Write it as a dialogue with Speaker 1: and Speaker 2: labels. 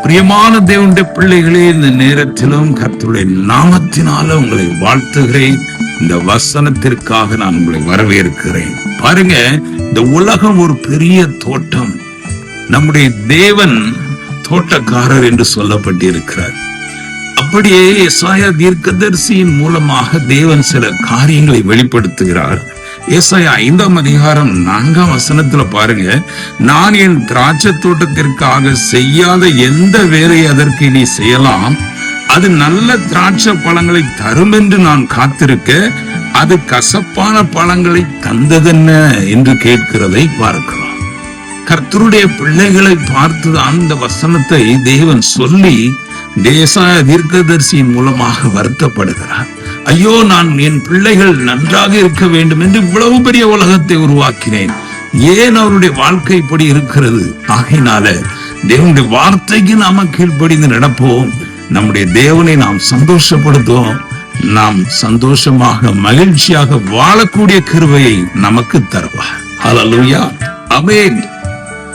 Speaker 1: பிரியமான தேவனுடைய பிள்ளைகளே, இந்த நேரத்திலும் கர்த்தருடைய நாமத்தினால உங்களை வாழ்த்துகிறேன். இந்த வசனத்திற்காக நான் உங்களை வரவேற்கிறேன். பாருங்க, இந்த உலகம் ஒரு பெரிய தோட்டம். நம்முடைய தேவன் தோட்டக்காரர் என்று சொல்லப்பட்டிருக்கிறார். அப்படியே எசாயா தீர்க்கதரிசியின் மூலமாக தேவன் சில காரியங்களை வெளிப்படுத்துகிறார். ஏசாயா 5ஆம் அதிகாரம் 4ஆம் வசனத்துல பாருங்க, நான் என் திராட்சை தோட்டத்திற்காக செய்யாத எந்த வேலையை அதற்கு நீ செய்யலாம், அது நல்ல திராட்சை பழங்களை தரும் என்று நான் காத்திருக்க அது கசப்பான பழங்களை தந்ததென்ன என்று கேட்கிறதை பார்க்கலாம். கர்த்தருடைய பிள்ளைகளை பார்த்துதான் இந்த வசனத்தை தேவன் சொல்லி ஏசாயா தீர்க்கதரிசியின் மூலமாக வருத்தப்படுகிறார். ஐயோ, நான் என் பிள்ளைகள் நன்றாக இருக்க வேண்டும் என்று இவ்வளவு பெரிய உலகத்தை உருவாக்கினேன், ஏன் அவருடைய வாழ்க்கை இப்படி இருக்கிறது? ஆகையினால தேவனுடைய வார்த்தைக்கு நாம கீழ்ப்படிந்து நடப்போம். நம்முடைய தேவனை நாம் சந்தோஷப்படுத்துவோம். நாம் சந்தோஷமாக மகிழ்ச்சியாக வாழக்கூடிய கிருபையை நமக்கு தருவார். ஹல்லேலூயா, ஆமென்.